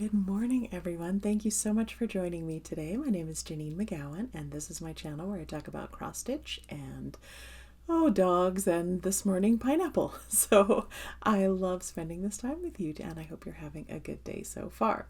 Good morning, everyone. Thank you so much for joining me today. My name is Janine McGowan, and this is my channel where I talk about cross stitch and dogs, and this morning pineapple. So I love spending this time with you, and I hope you're having a good day so far.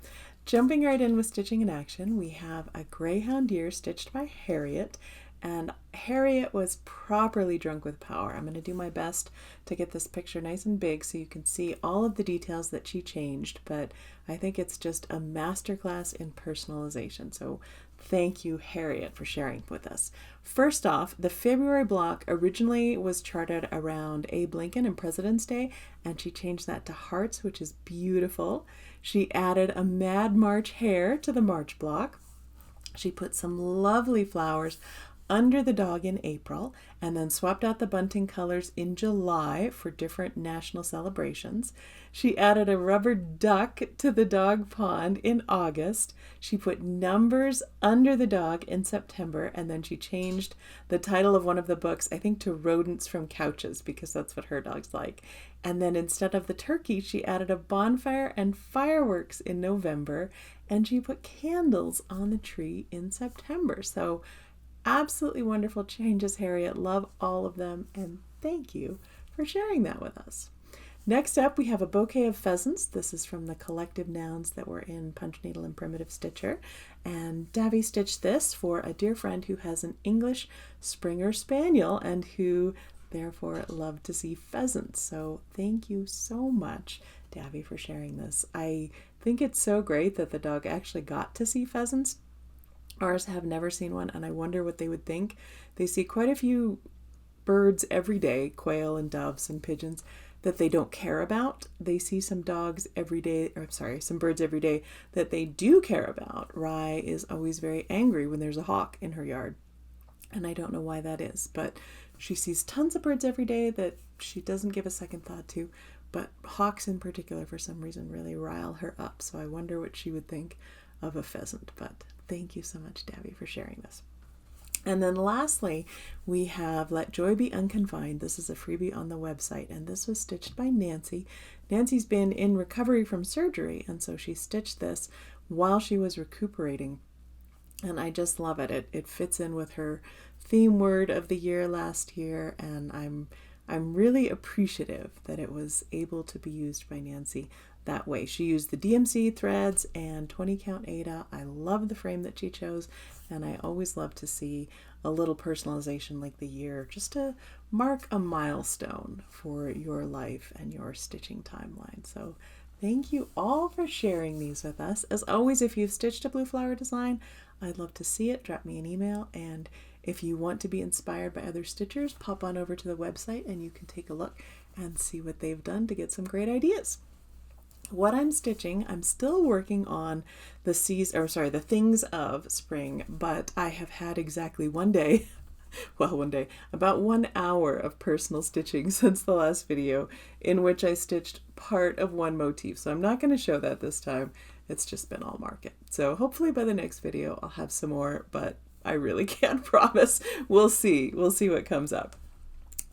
Jumping right in with stitching in action, we have a Greyhound deer stitched by Harriet, and Harriet was properly drunk with power. I'm going to do my best to get this picture nice and big so you can see all of the details that she changed, but I think it's just a masterclass in personalization. So thank you, Harriet, for sharing with us. First off, the February block originally was charted around Abe Lincoln and President's Day, and she changed that to hearts, which is beautiful. She added a Mad March hare to the March block. She put some lovely flowers under the dog in April, and then swapped out the bunting colors in July for different national celebrations. She added a rubber duck to the dog pond in August. She put numbers under the dog in September, and then she changed the title of one of the books, I think, to Rodents from Couches, because that's what her dog's like. And then instead of the turkey, she added a bonfire and fireworks in November, and she put candles on the tree in September. So absolutely wonderful changes, Harriet. Love all of them, and thank you for sharing that with us. Next up, we have a bouquet of pheasants. This is from the collective nouns that were in Punch Needle and Primitive Stitcher, and Davy stitched this for a dear friend who has an English Springer Spaniel and who therefore loved to see pheasants. So thank you so much, Davy, for sharing this. I think it's so great that the dog actually got to see pheasants. Ours have never seen one, and I wonder what they would think. They see quite a few birds every day, quail and doves and pigeons, that they don't care about. They see some dogs every day, some birds every day that they do care about. Rye is always very angry when there's a hawk in her yard, and I don't know why that is, but she sees tons of birds every day that she doesn't give a second thought to, but hawks in particular, for some reason, really rile her up. So I wonder what she would think of a pheasant, but thank you so much, Davy, for sharing this. And then lastly, we have Let Joy Be Unconfined. This is a freebie on the website, and this was stitched by Nancy. Nancy's been in recovery from surgery, and so she stitched this while she was recuperating. And I just love it. It fits in with her theme word of the year last year, and I'm really appreciative that it was able to be used by Nancy that way. She used the DMC threads and 20 count Aida. I love the frame that she chose, and I always love to see a little personalization like the year, just to mark a milestone for your life and your stitching timeline. So thank you all for sharing these with us. As always, if you've stitched a blue flower design, I'd love to see it. Drop me an email, and if you want to be inspired by other stitchers, pop on over to the website and you can take a look and see what they've done to get some great ideas. What I'm stitching, I'm still working on the things of spring, but I have had exactly one day, about 1 hour of personal stitching since the last video, in which I stitched part of one motif. So I'm not going to show that this time. It's just been all market. So hopefully by the next video I'll have some more, but I really can't promise. We'll see. We'll see what comes up.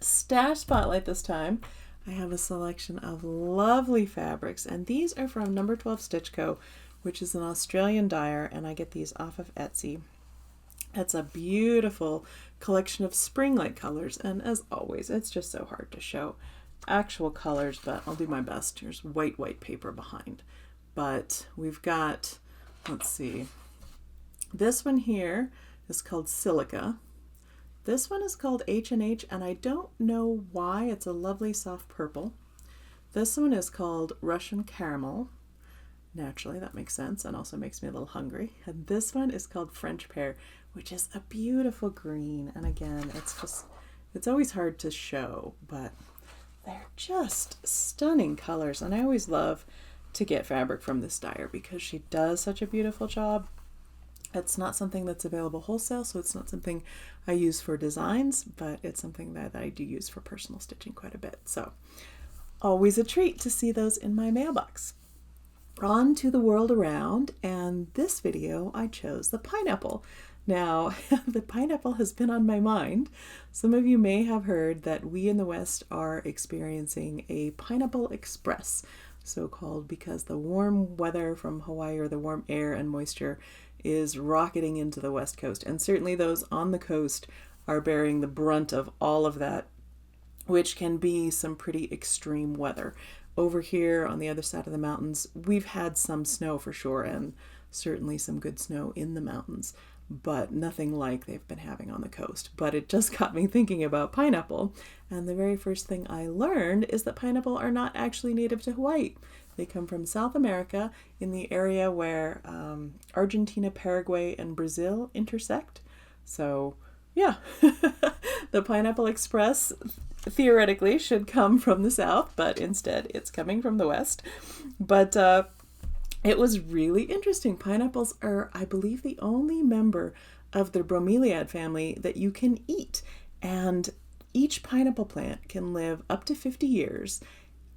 Stash Spotlight this time. I have a selection of lovely fabrics, and these are from Number 12 Stitch Co., which is an Australian dyer, and I get these off of Etsy. It's a beautiful collection of spring-like colors, and as always, it's just so hard to show actual colors, but I'll do my best. Here's white paper behind. But we've got, let's see, this one here is called Silica. This one is called HandH, and I don't know why. It's a lovely soft purple. This one is called Russian Caramel. Naturally, that makes sense and also makes me a little hungry. And this one is called French Pear, which is a beautiful green. And again, it's always hard to show, but they're just stunning colors. And I always love to get fabric from this dyer because she does such a beautiful job. It's not something that's available wholesale, so it's not something I use for designs, but it's something that I do use for personal stitching quite a bit. So always a treat to see those in my mailbox. On to the world around, and this video I chose the pineapple. Now, the pineapple has been on my mind. Some of you may have heard that we in the West are experiencing a pineapple express. so called because the warm weather from Hawaii, or the warm air and moisture, is rocketing into the West Coast. And certainly those on the coast are bearing the brunt of all of that, which can be some pretty extreme weather. Over here on the other side of the mountains, we've had some snow for sure, and certainly some good snow in the mountains, but nothing like they've been having on the coast. But it just got me thinking about pineapple, and the very first thing I learned is that pineapple are not actually native to Hawaii. They come from South America, in the area where Argentina, Paraguay, and Brazil intersect. So yeah, the Pineapple Express theoretically should come from the south, but instead it's coming from the west. But it was really interesting. Pineapples are, I believe, the only member of the bromeliad family that you can eat. And each pineapple plant can live up to 50 years,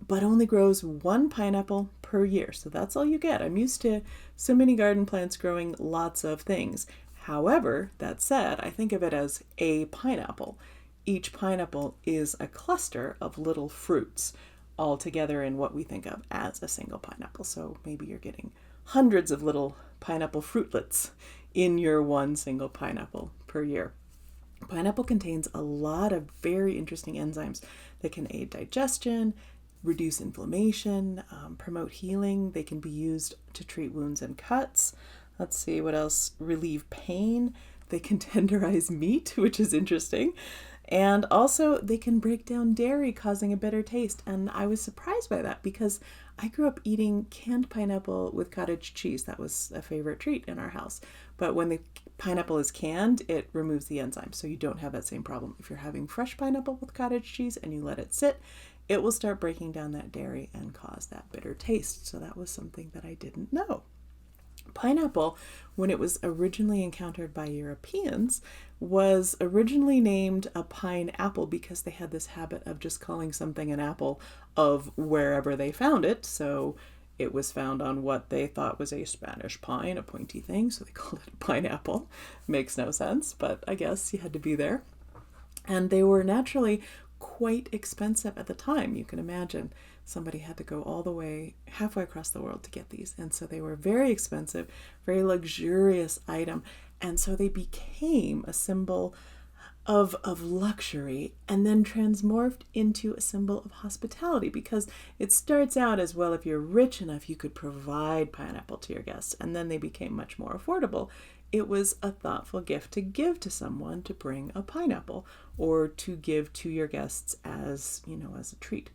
but only grows one pineapple per year. So that's all you get. I'm used to so many garden plants growing lots of things. However, that said, I think of it as a pineapple. Each pineapple is a cluster of little fruits all together in what we think of as a single pineapple. So maybe you're getting hundreds of little pineapple fruitlets in your one single pineapple per year. Pineapple contains a lot of very interesting enzymes that can aid digestion, reduce inflammation, promote healing. They can be used to treat wounds and cuts. Let's see what else. Relieve pain. They can tenderize meat, which is interesting. And also they can break down dairy, causing a bitter taste. And I was surprised by that because I grew up eating canned pineapple with cottage cheese. That was a favorite treat in our house. But when the pineapple is canned, it removes the enzyme. So you don't have that same problem. If you're having fresh pineapple with cottage cheese and you let it sit, it will start breaking down that dairy and cause that bitter taste. So that was something that I didn't know. Pineapple, when it was originally encountered by Europeans, was originally named a pine apple because they had this habit of just calling something an apple of wherever they found it. So it was found on what they thought was a Spanish pine, a pointy thing, so they called it a pineapple. Makes no sense, but I guess you had to be there. And they were naturally quite expensive at the time. You can imagine somebody had to go all the way halfway across the world to get these. And so they were very expensive, very luxurious item. And so they became a symbol of luxury and then transmorphed into a symbol of hospitality, because it starts out as, well, if you're rich enough, you could provide pineapple to your guests. And then they became much more affordable. It was a thoughtful gift to give to someone, to bring a pineapple or to give to your guests as, as a treat.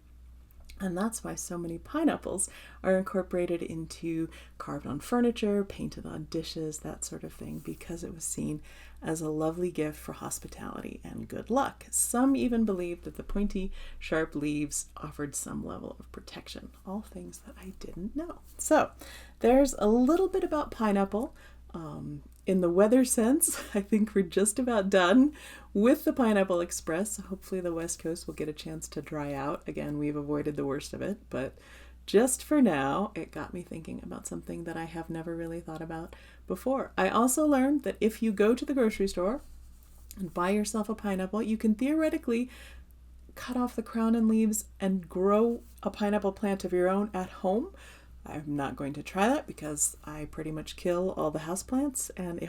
And that's why so many pineapples are incorporated into carved on furniture, painted on dishes, that sort of thing, because it was seen as a lovely gift for hospitality and good luck. Some even believed that the pointy, sharp leaves offered some level of protection. All things that I didn't know. So there's a little bit about pineapple. In the weather sense, I think we're just about done with the Pineapple Express. Hopefully the West Coast will get a chance to dry out. Again, we've avoided the worst of it, but just for now, it got me thinking about something that I have never really thought about before. I also learned that if you go to the grocery store and buy yourself a pineapple, you can theoretically cut off the crown and leaves and grow a pineapple plant of your own at home. I'm not going to try that because I pretty much kill all the houseplants, and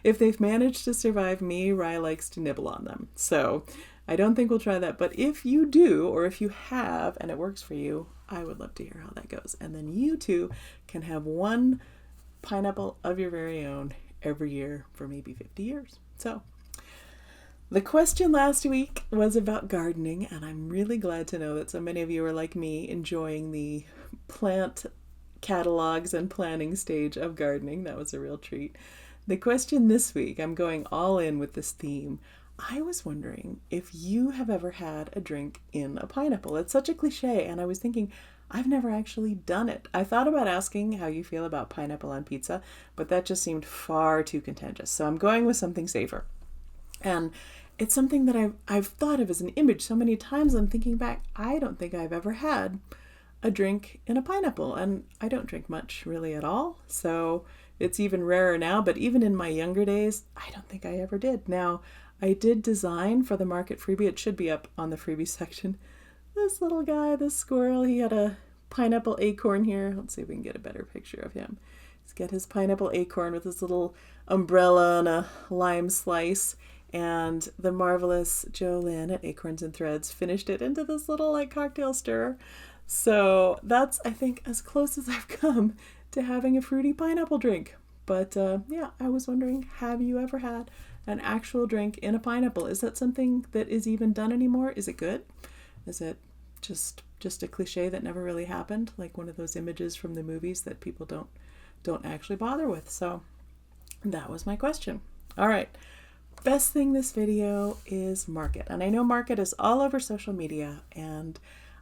if they've managed to survive me, Rye likes to nibble on them. So I don't think we'll try that, but if you do, or if you have and it works for you, I would love to hear how that goes. And then you too can have one pineapple of your very own every year for maybe 50 years. So the question last week was about gardening, and I'm really glad to know that so many of you are like me, enjoying the plant catalogs and planning stage of gardening. That was a real treat. The question this week, I'm going all in with this theme. I was wondering if you have ever had a drink in a pineapple. It's such a cliche, and I was thinking, I've never actually done it. I thought about asking how you feel about pineapple on pizza, but that just seemed far too contentious. So I'm going with something safer. And it's something that I've thought of as an image so many times. I'm thinking back, I don't think I've ever had a drink in a pineapple, and I don't drink much really at all, so it's even rarer now. But even in my younger days, I don't think I ever did. Now, I did design for the market freebie. It should be up on the freebie section. This little guy, this squirrel, he had a pineapple acorn here. Let's see if we can get a better picture of him. He's got his pineapple acorn with his little umbrella and a lime slice. And the marvelous Jolynn at Acorns and Threads finished it into this little like cocktail stirrer. So that's, I think, as close as I've come to having a fruity pineapple drink. But yeah, I was wondering, have you ever had an actual drink in a pineapple? Is that something that is even done anymore? Is it good? Is it just a cliche that never really happened, like one of those images from the movies that people don't actually bother with? So that was my question. All right. Best thing this video is market. And I know market is all over social media, and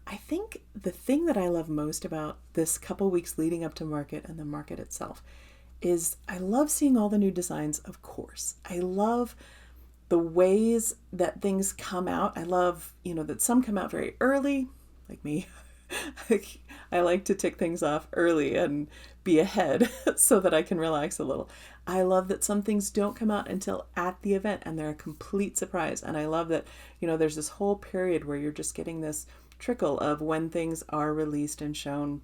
I think the thing that I love most about this couple weeks leading up to market and the market itself is I love seeing all the new designs, of course. I love the ways that things come out. I love, that some come out very early, like me. I like to tick things off early and be ahead so that I can relax a little. I love that some things don't come out until at the event and they're a complete surprise. And I love that, there's this whole period where you're just getting this trickle of when things are released and shown.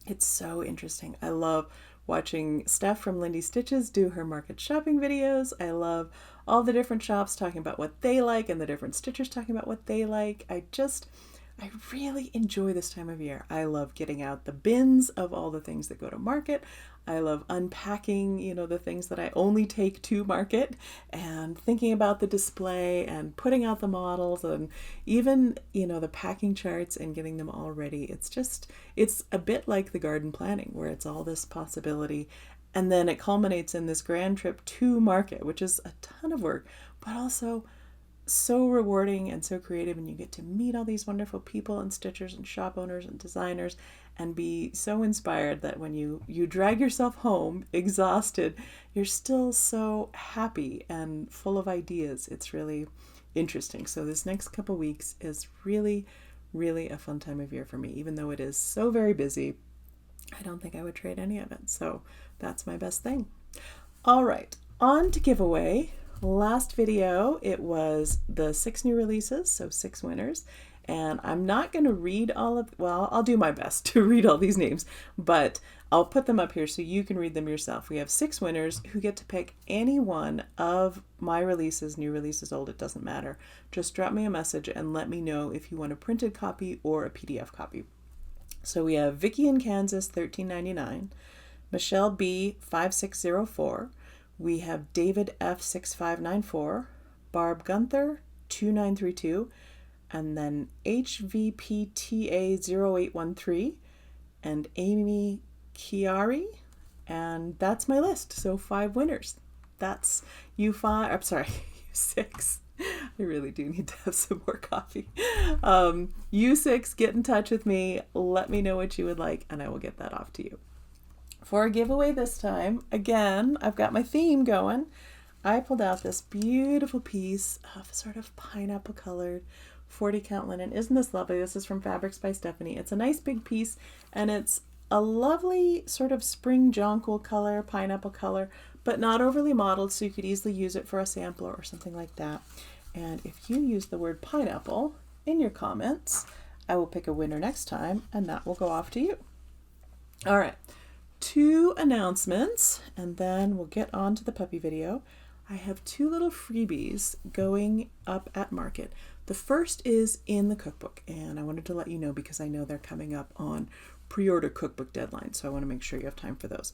It's so interesting. I love watching Steph from Lindy Stitches do her market shopping videos. I love all the different shops talking about what they like and the different stitchers talking about what they like. I really enjoy this time of year. I love getting out the bins of all the things that go to market. I love unpacking, the things that I only take to market, and thinking about the display and putting out the models and even, the packing charts and getting them all ready. It's a bit like the garden planning where it's all this possibility. And then it culminates in this grand trip to market, which is a ton of work, but also so rewarding and so creative, and you get to meet all these wonderful people and stitchers and shop owners and designers and be so inspired that when you drag yourself home exhausted, you're still so happy and full of ideas. It's really interesting. So this next couple weeks is really, really a fun time of year for me. Even though it is so very busy, I don't think I would trade any of it. So that's my best thing. All right, on to giveaway. Last video, it was the 6 new releases, so 6 winners. And I'm not going to read I'll do my best to read all these names, but I'll put them up here so you can read them yourself. We have 6 winners who get to pick any one of my releases, new releases, old, it doesn't matter. Just drop me a message and let me know if you want a printed copy or a PDF copy. So we have Vicky in Kansas, $13.99, Michelle B, 5604, we have David F, 6594, Barb Gunther, 2932, and then HVPTA 0813, and Amy Chiari, and that's my list. So 5 winners. That's you 5. I'm sorry, you 6. I really do need to have some more coffee. You 6, get in touch with me. Let me know what you would like, and I will get that off to you. For a giveaway this time, again, I've got my theme going. I pulled out this beautiful piece of sort of pineapple colored 40 count linen. Isn't this lovely? This is from Fabrics by Stephanie. It's a nice big piece, and it's a lovely sort of spring jonquil color, pineapple color, but not overly mottled, so you could easily use it for a sampler or something like that. And if you use the word pineapple in your comments, I will pick a winner next time, and that will go off to you. All right. 2 announcements, and then we'll get on to the puppy video. I have 2 little freebies going up at market. The first is in the cookbook, and I wanted to let you know because I know they're coming up on pre-order cookbook deadline, so I want to make sure you have time for those.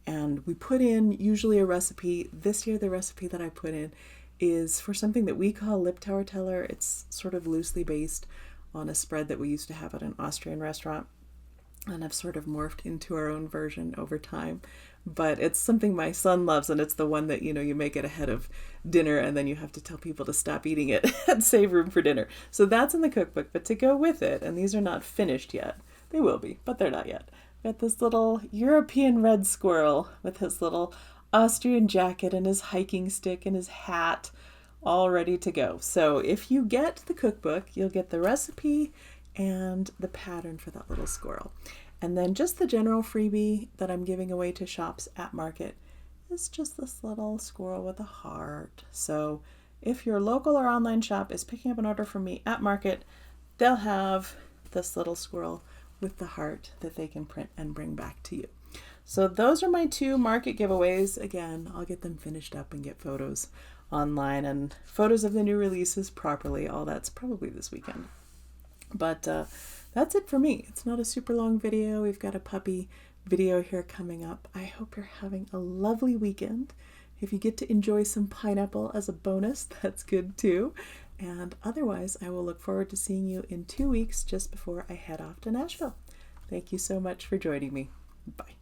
And we put in usually a recipe. This year the recipe that I put in is for something that we call Lip Tower Teller. It's sort of loosely based on a spread that we used to have at an Austrian restaurant, and I've sort of morphed into our own version over time. But it's something my son loves, and it's the one that, you make it ahead of dinner, and then you have to tell people to stop eating it and save room for dinner. So that's in the cookbook, but to go with it, and these are not finished yet. They will be, but they're not yet. Got this little European red squirrel with his little Austrian jacket and his hiking stick and his hat all ready to go. So if you get the cookbook, you'll get the recipe and the pattern for that little squirrel. And then just the general freebie that I'm giving away to shops at market is just this little squirrel with a heart. So if your local or online shop is picking up an order from me at market, they'll have this little squirrel with the heart that they can print and bring back to you. So those are my 2 market giveaways. Again, I'll get them finished up and get photos online and photos of the new releases properly. All that's probably this weekend. But that's it for me. It's not a super long video. We've got a puppy video here coming up. I hope you're having a lovely weekend. If you get to enjoy some pineapple as a bonus, that's good too. And otherwise, I will look forward to seeing you in 2 weeks just before I head off to Nashville. Thank you so much for joining me. Bye.